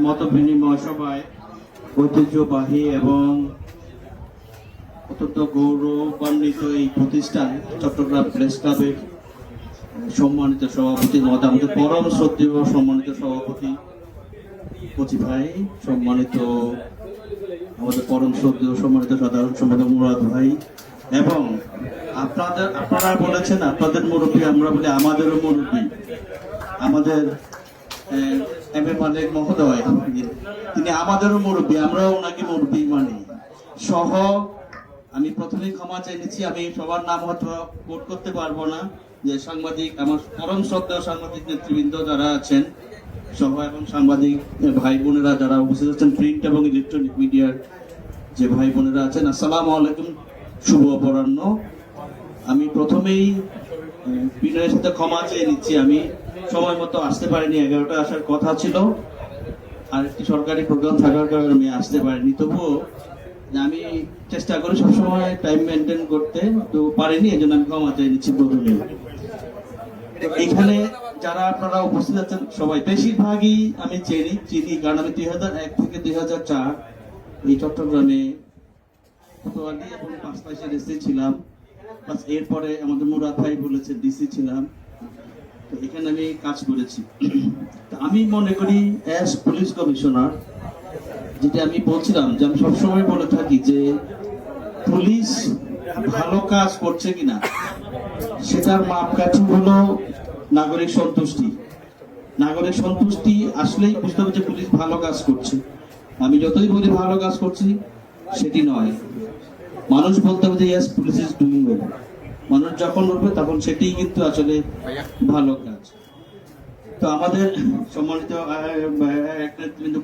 মত বিনিময় সভায় ঐতিহ্যবাহী এবং অত্যন্ত গৌরবান্বিত এই প্রতিষ্ঠান চট্টগ্রাম প্রেস ক্লাবের সম্মানিত সভাপতি আমাদের পরম শ্রদ্ধেয় সম্মানিত সভাপতি কচি ভাই, সম্মানিত আমাদের পরম শ্রদ্ধেয় সম্মানিত সাধারণ সম্পাদক মুরাদ ভাই, এবং আপনারা বলেছেন আপনাদের মুরব্বী, আমরা বলি আমাদেরও মুরব্বী, আমাদের এম এ মালিক মহোদয়, তিনি আমাদেরও মুরব্বী, আমরাও ওনাকে মুরব্বী মানি সহ। আমি প্রথমেই ক্ষমা চাই নিচ্ছি, আমি সবার নাম হয়তো কোট করতে পারবো না, যে সাংবাদিক আমার পরম শ্রদ্ধেয় সাংবাদিক নেতৃবৃন্দ যারা আছেন সহ, এবং সাংবাদিক ভাই বোনেরা যারা উপস্থিত আছেন, প্রিন্ট এবং ইলেকট্রনিক মিডিয়ার যে ভাই বোনেরা আছেন, আসসালামু আলাইকুম, শুভ অপরাহ্ন। আমি প্রথমেই বিনয়ের সাথে ক্ষমা চেয়ে নিচ্ছি, আমি সময় মতো আসতে পারিনি, 11টা আসার কথা ছিল, আর একটি সরকারি প্রোগ্রাম থাকার কারণে আমি আসতে পারিনি। তবুও আমি চেষ্টা করি সবসময় টাইম মেনটেন করতে, তো পারিনি, এই জন্য আমি ক্ষমা চেয়ে নিচ্ছি। প্রথমে এখানে যারা আপনারা উপস্থিত আছেন সবাই বেশিরভাগই আমি চিনি, কারণ আমি 2001 থেকে 2004 এই চট্টগ্রামে কোতোয়ালি এবং পাঁচপাইশের এসি ছিলাম, এরপরে আমাদের মুরাদ ভাই বলেছে ডিসি ছিলাম, তো এখানে আমি কাজ করেছি। আমি মনে করি অ্যাজ পুলিশ কমিশনার, যেটা আমি বলছিলাম যে আমি সবসময় বলে থাকি যে পুলিশ ভালো কাজ করছে কিনা সেটার মাপকাঠি হলো নাগরিক সন্তুষ্টি। নাগরিক সন্তুষ্টি আসলেই বুঝতে হবে যে পুলিশ ভালো কাজ করছে। আমি যতই বলি ভালো কাজ করছি সেটি নয়, মানুষ বলতে হবে যে yes police is doing well. মানুষ যখন বলবে তখন সেটিই কিন্তু আসলে ভালো কাজ। তো আমাদের সম্মানিত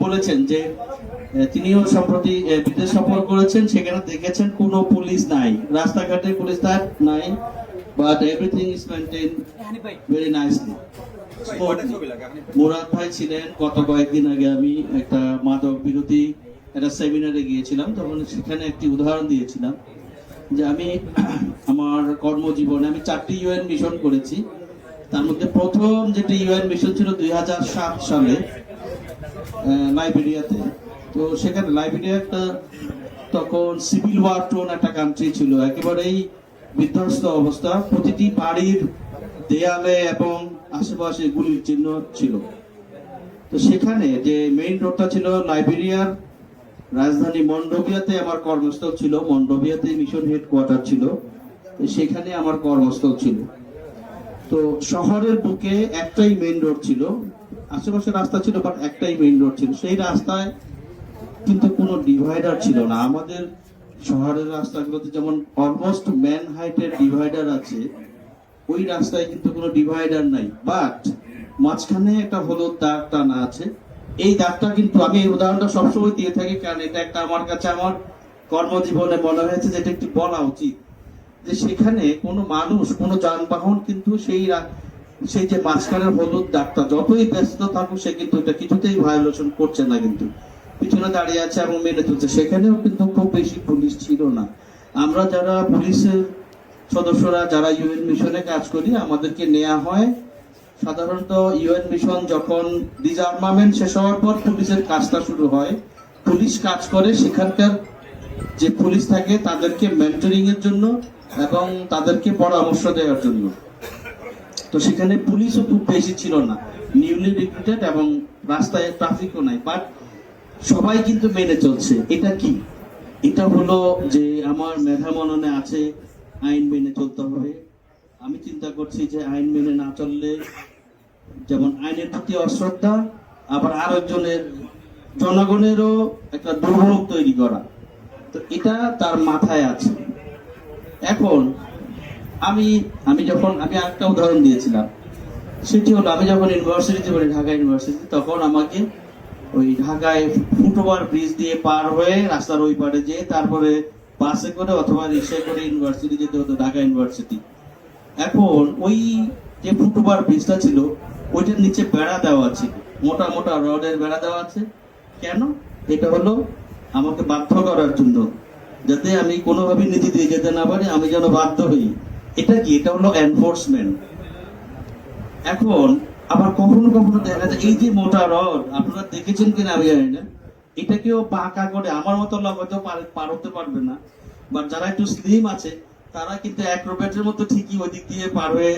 বলেছেন যে তিনিও সম্প্রতি বিদেশ সফর করেছেন, সেখানে দেখেছেন কোনো পুলিশ নাই, রাস্তাঘাটে পুলিশ নাই, but everything is maintain very nicely. Murad ভাই ছিলেন, গত কয়েকদিন আগে আমি একটা মাদক বিরোধী একটা সেমিনারে গিয়েছিলাম, তখন সেখানে একটি উদাহরণ দিয়েছিলাম যে আমি আমার কর্মজীবনে আমি 4টি ইউএন মিশন করেছি। তার মধ্যে প্রথম যেটি ইউএন মিশন ছিল 2007 সালে লাইবেরিয়াতে। তো সেখানে লাইবেরিয়া একটা তখন সিভিল ওয়ার টোন একটা কান্ট্রি ছিল, একেবারেই বিধ্বস্ত অবস্থা, প্রতিটি বাড়ির দেয়ালে এবং আশেপাশে গুলির চিহ্ন ছিল। তো সেখানে যে মেইন রোডটা ছিল লাইবেরিয়ার রাজধানী মন্ডোভিয়াতে আমার কর্মস্থল ছিল, মন্ডোভিয়াতে মিশন হেডকোয়ার্টার ছিল, সেখানে আমার কর্মস্থল ছিল। তো শহরের বুকে একটাই মেইন রোড ছিল, আশেপাশে রাস্তা ছিল, বাট একটাই মেইন রোড ছিল। সেই রাস্তায় কিন্তু কোনো ডিভাইডার ছিল না। আমাদের শহরের রাস্তাগুলোতে যেমন অলমোস্ট ম্যান হাইটের ডিভাইডার আছে, ওই রাস্তায় কিন্তু কোনো ডিভাইডার নাই, বাট মাঝখানে একটা হলুদ দাগ টানা আছে। এই দাগটা কিন্তু আমি এই উদাহরণটা সবসময় দিয়ে থাকি, কারণ এটা একটা আমার কাছে আমার কর্মজীবনে মনে হয়েছে যে এটা একটু বলা উচিত, যে সেখানে কোনো মানুষ কোনো যানবাহন কিন্তু সেই যে মাঝখানের হলুদ দাগটা যতই ব্যস্ত থাকুক সে কিন্তু এটা কিছুতেই ভায়োলেশন করছে না, কিন্তু পিছনে দাঁড়িয়ে আছে এবং মেনে চলছে। সেখানেও কিন্তু খুব বেশি পুলিশ ছিল না। আমরা যারা পুলিশের সদস্যরা যারা ইউএন মিশনে কাজ করি, আমাদেরকে নেওয়া হয় সাধারণত ইউএন মিশন যখন ডিসআর্মামেন্ট শেষ হওয়ার পর পুলিশের কাজটা শুরু হয়। পুলিশ কাজ করে সেখানকার যে পুলিশ থাকে তাদেরকে মেন্টরিং এর জন্য এবং তাদেরকে পরামর্শ দেওয়ার জন্য। তো সেখানে পুলিশও খুব বেশি ছিল না, নিউলি রিক্রুটেড, এবং রাস্তায় ট্রাফিকও নাই, বাট সবাই কিন্তু মেনে চলছে। এটা কি? এটা হলো যে আমার মেধা মননে আছে আইন মেনে চলতে হবে। আমি চিন্তা করছি যে আইন মেনে না চললে যেমন আইনের প্রতি অশ্রদ্ধা, আবার আরেকজনের জনগণেরও একটা দুর্ভোগ তৈরি করা, তো এটা তার মাথায় আছে। এখন আমি একটা উদাহরণ দিয়েছিলাম, সেটি হলো আমি যখন ইউনিভার্সিটিতে পড়ি, ঢাকা ইউনিভার্সিটি, তখন আমাকে ওই ঢাকায় ফুটওভার ব্রিজ দিয়ে পার হয়ে রাস্তার ওই পারে যেয়ে তারপরে বাসে করে অথবা রিক্সায় করে ইউনিভার্সিটি যেতে হতো, ঢাকা ইউনিভার্সিটি। এখন ওই যে ফুটওভার ব্রিজটা ছিল ওইটার নিচে বেড়া দেওয়া ছিল, মোটা মোটা রডের বেড়া দেওয়া আছে। কেন? এটা হলো আমাকে বাধ্য করার জন্য, যাতে আমি কোনোভাবে নিজে দিয়ে যেতে না পারি, আমি যেন বাধ্য হই। এটা কি? এটা হলো এনফোর্সমেন্ট। এখন আবার কখনো কখনো দেখা যায় এই যে মোটা রড, আপনারা দেখেছেন কিনা আমি জানি না, এটাকেও বাঁকা করে আমার মতো লোক হয়তো পার হতে পারবে না, বাট যারা একটু স্লিম আছে তারা কিন্তু অ্যাক্রোব্যাটের মতো ঠিকই ওই দিক দিয়ে পার হয়ে,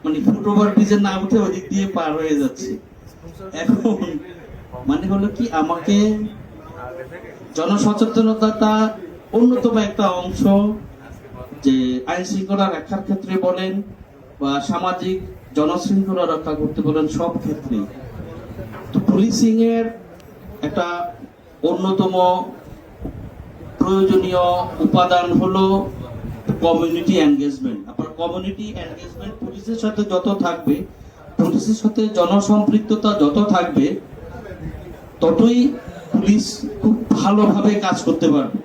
মানে ফুট ওভার ব্রিজের না উঠে ওই দিক দিয়ে পার হয়ে যাচ্ছে। এখন মানে হলো কি, আমাকে জনসচেতনতা অন্যতম একটা অংশ, যে আইন শৃঙ্খলা রক্ষার ক্ষেত্রে বলেন বা সামাজিক জনশৃঙ্খলা রক্ষা করতে বলেন, সব ক্ষেত্রে তো পুলিশিং এর একটা অন্যতম প্রয়োজনীয় উপাদান হলো কমিউনিটি এনগেজমেন্ট। আপনার কমিউনিটি এনগেজমেন্ট পুলিশের সাথে যত থাকবে, পুলিশের সাথে জনসম্পৃক্ততা যত থাকবে, ততই পুলিশ খুব ভালোভাবে কাজ করতে পারবে।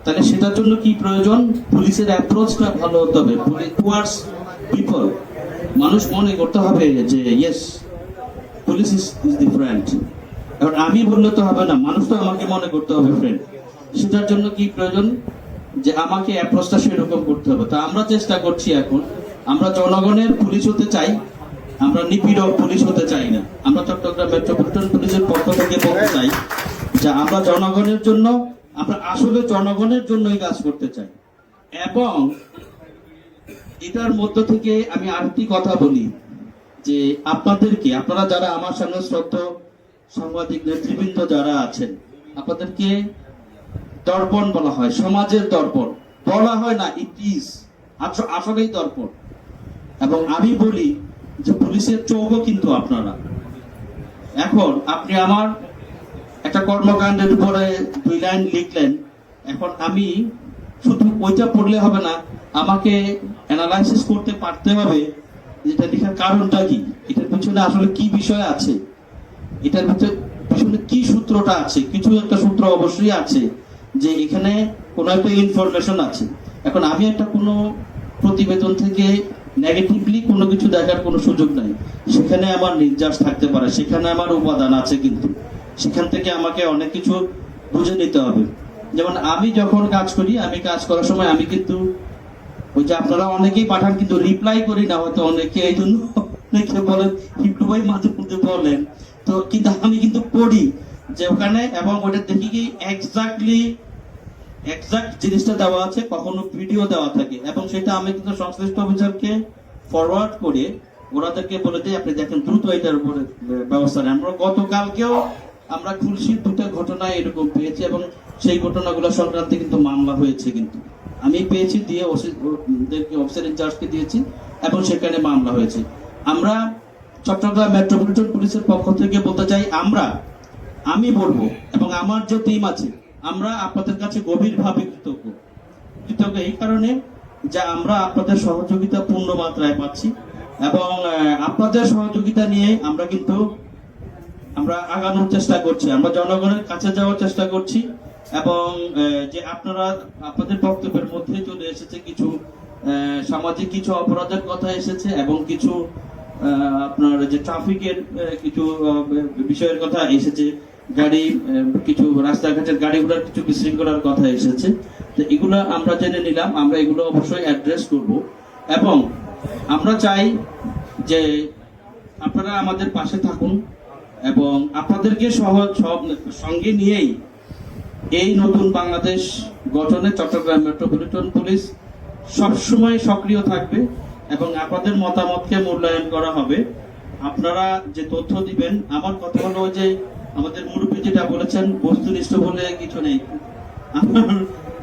তাহলে সেটার জন্য কি প্রয়োজন? পুলিশের অ্যাপ্রোচটা ভালো হতে হবে, টুয়ার্ডস পিপল। মানুষ মনে করতে হবে যে yes, police is the friend. এখন আমি বললে তো হবে না, মানুষ তো আমাকে মনে করতে হবে ফ্রেন্ড। সেটার জন্য কি প্রয়োজন? যে আমাকে অ্যাপ্রোচটা সেরকম করতে হবে। তো আমরা চেষ্টা করছি এখন, আমরা জনগণের পুলিশ হতে চাই, আমরা নিপীড়ক পুলিশ হতে চাই না। আমরা চট্টগ্রাম মেট্রোপলিটন পুলিশের পক্ষ থেকে বলতে চাই যে আমরা জনগণের জন্য, আমরা আসলে জনগণের জন্যই কাজ করতে চাই। এবং এটার মধ্য থেকে আমি আরেকটি কথা বলি, যে আপনাদেরকে, আপনারা যারা আমার সামনে শ্রদ্ধা সাংবাদিক নেতৃবৃন্দ যারা আছেন, আপনাদেরকে দর্পণ বলা হয়, সমাজের দর্পণ বলা হয় না, ইট ইজ আসলেই দর্পণ। এবং আমি বলি যে পুলিশের চোখও কিন্তু আপনারা। এখন আপনি আমার একটা কর্মকাণ্ডের উপরে 2 লাইন লিখলেন, এখন আমি শুধু ওইটা পড়লে হবে না, আমাকে অ্যানালাইসিস করতে পারতে হবে এটা লেখার কারণটা কি, এটার পিছনে আসলে কি বিষয় আছে, এটার পিছনে কি সূত্রটা আছে। কিছু একটা সূত্র অবশ্যই আছে, যে এখানে কোনো একটা ইনফরমেশন আছে। এখন আমি একটা কোনো প্রতিবেদন থেকে নেগেটিভলি কোনো কিছু দেখার কোনো সুযোগ নাই, সেখানে আমার নির্যাস থাকতে পারে, সেখানে আমার উপাদান আছে, কিন্তু সেখান থেকে আমাকে অনেক কিছু বুঝে নিতে হবে। যেমন আমি যখন কাজ করি, আমি কাজ করার সময় আমি কিন্তু ওই যে আপনারা অনেকেই পাঠান কিন্তু রিপ্লাই করি না, হয়তো অনেকে এই জন্য অনেকে বলেন হিপ্টু ভাই মাঝে মধ্যে বলেন, তো কিন্তু আমি কিন্তু পড়ি যে ওখানে, এবং ওটা দেখি কি এক্সাক্ট জিনিসটা দেওয়া আছে, কখনো ভিডিও দেওয়া থাকে, এবং সেটা আমি কিন্তু সংশ্লিষ্ট অফিসারকে ফরওয়ার্ড করে ওনাদেরকে বলে দিই, আপনি দেখেন দ্রুত এটার উপরে ব্যবস্থা নেন। আমরা গতকালকেও আমরা খুলশির 2টা ঘটনা এরকম পেয়েছি, এবং সেই ঘটনাগুলো সংক্রান্তে কিন্তু মামলা হয়েছে, কিন্তু আমি পেয়েছি দিয়ে অফিসার ইনচার্জকে দিয়েছি, এবং সেখানে মামলা হয়েছে। আমরা চট্টগ্রাম মেট্রোপলিটন পুলিশের পক্ষ থেকে বলতে চাই, আমি বলবো, এবং আমার যে টিম আছে, আমরা আপনাদের কাছে গভীরভাবে কৃতজ্ঞ এই কারণে যে আমরা আপনাদের সহযোগিতা পূর্ণ মাত্রায় পাচ্ছি, এবং আপনাদের সহযোগিতা নিয়ে আমরা আগানোর চেষ্টা করছি, আমরা জনগণের কাছে যাওয়ার চেষ্টা করছি। এবং যে আপনাদের বক্তব্যের মধ্যে চলে এসেছে কিছু সামাজিক কিছু অপরাধের কথা এসেছে, এবং কিছু আপনার যে ট্রাফিকের কিছু বিষয়ের কথা এসেছে, কিছু রাস্তাঘাটের গাড়িগুলোর কিছু বিশৃঙ্খলার কথা এসেছে। তো এগুলো আমরা জেনে নিলাম, আমরা এগুলো অবশ্যই অ্যাড্রেস করব, এবং আমরা চাই যে আপনারা আমাদের পাশে থাকুন, এবং আপনাদেরকে সঙ্গে নিয়েই এই নতুন বাংলাদেশ গঠনে চট্টগ্রাম মেট্রোপলিটন পুলিশ সবসময় সক্রিয় থাকবে, এবং আপনাদের মতামতকে মূল্যায়ন করা হবে। আপনারা যে তথ্য দিবেন, আমার কথা হলো যে আমাদের মুরব্বী যেটা বলেছেন, বস্তুনিষ্ঠ বলে কিছু নেই,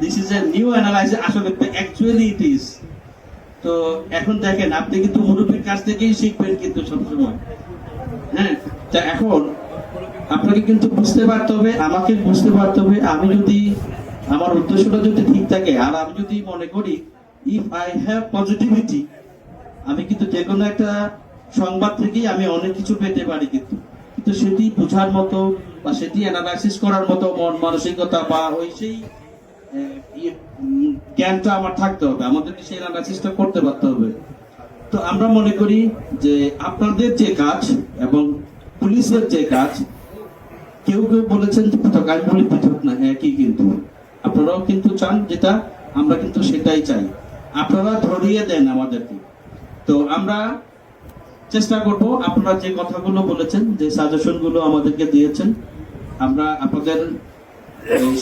this is a new analysis, আসলে অ্যাকচুয়ালি ইট ইজ। তো এখন দেখেন, আপনি কিন্তু মুরব্বীর কাছ থেকেই শিখবেন কিন্তু সবসময়। হ্যাঁ, তা এখন আপনাকে কিন্তু বুঝতে পারতে হবে, আমাকে বুঝতে পারতে হবে, আমি যদি আমার উদ্দেশ্যটা যদি ঠিক থাকে, আর আমি যদি মনে করি ইফ আই হ্যাভ পজিটিভিটি, আমি কিন্তু যে কোনো একটা সংবাদ থেকেই আমি অনেক কিছু পেতে পারি, কিন্তু সেটি বোঝার মতো বা সেটি অ্যানালাইসিস করার মতো মন মানসিকতা বা ওই সেই জ্ঞানটা আমার থাকতে হবে, আমাদেরকে সেই অ্যানালাইসিসটা করতে পারতে হবে। তো আমরা মনে করি যে আপনাদের যে কাজ এবং পুলিশের যে কাজ, কেউ বলেছেন পৃথক, আমি বলি পৃথক না, একই, কিন্তু আপনারাও কিন্তু চান যেটা, আমরা কিন্তু সেটাই চাই, আপনারা ধরিয়ে দেন আমাদেরকে। তো আমরা চেষ্টা করব আপনারা যে কথাগুলো বলেছেন, যে সাজেশনগুলো আমাদেরকে দিয়েছেন, আমরা আপনাদের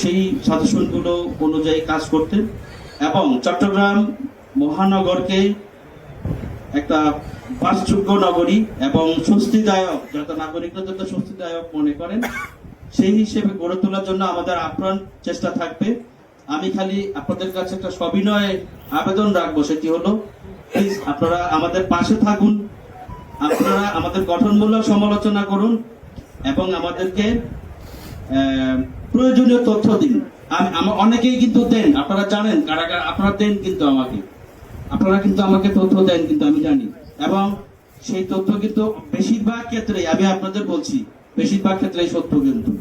সেই সাজেশনগুলো অনুযায়ী কাজ করতে এবং চট্টগ্রাম মহানগরকে একটা বাসযোগ্য নগরী এবং স্বস্তিদায়ক, যত নাগরিকরা যত স্বস্তিদায়ক মনে করেন সেই হিসেবে গড়ে তোলার জন্য আমাদের আপ্রাণ চেষ্টা থাকবে। আমি খালি আপনাদের কাছে একটা সবিনয় আবেদন রাখবো, সেটি হলো প্লিজ আপনারা আমাদের পাশে থাকুন, আপনারা আমাদের গঠনমূলক সমালোচনা করুন এবং আমাদেরকে প্রয়োজনীয় তথ্য দিন। অনেকেই কিন্তু দেন, আপনারা জানেন কারা কারা, আপনারা দেন কিন্তু আপনারা কিন্তু আমাকে তথ্য দেন, কিন্তু আমি জানি, এবং সেই তথ্য কিন্তু বেশিরভাগ ক্ষেত্রে আমি আপনাদের বলছি বেশিরভাগ ক্ষেত্রেই সত্য কিন্তু,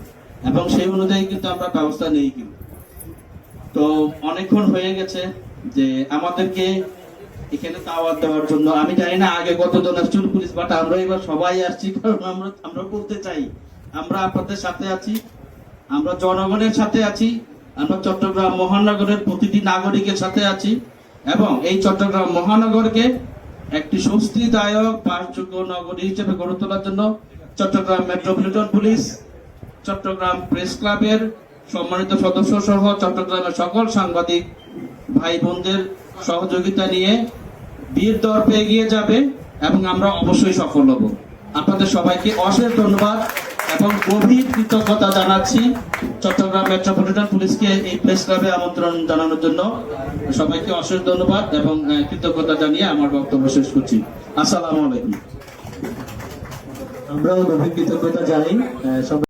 এবং সেই অনুযায়ী কিন্তু আমরা ব্যবস্থা নেই কিন্তু। তো অনেকক্ষণ হয়ে গেছে যে আমাদেরকে এখানে দাওয়াত দেওয়ার জন্য। আমি জানি না আগে কতজন আসছিল পুলিশ, বাট আমরা এবার সবাই আসছি, কারণ আমরা বলতে চাই আমরা আপনাদের সাথে আছি, আমরা জনগণের সাথে আছি, আমরা চট্টগ্রাম মহানগরের প্রতিটি নাগরিকের সাথে আছি এবং এই চট্টগ্রাম মহানগরকে একটি স্বস্তিদায়ক বাসযোগ্য নগরী হিসেবে গড়ে তোলার জন্য Chittagong metropolitan police, Chittagong press ক্লাবের সম্মানিত সদস্য সহ চট্টগ্রামের সকল সাংবাদিক ভাই বোনদের সহযোগিতা নিয়ে বীর দর্পে এগিয়ে যাবে এবং আমরা অবশ্যই সফল হব। আপনাদের সবাইকে অশেষ ধন্যবাদ এবং গভীর কৃতজ্ঞতা জানাচ্ছি চট্টগ্রাম মেট্রোপলিটন পুলিশকে এই প্রেস ক্লাবে আমন্ত্রণ জানানোর জন্য। সবাইকে অশেষ ধন্যবাদ এবং কৃতজ্ঞতা জানিয়ে আমার বক্তব্য শেষ করছি। আসসালামু আলাইকুম। আমরাও গভীর কৃতজ্ঞতা জানাই সবাই।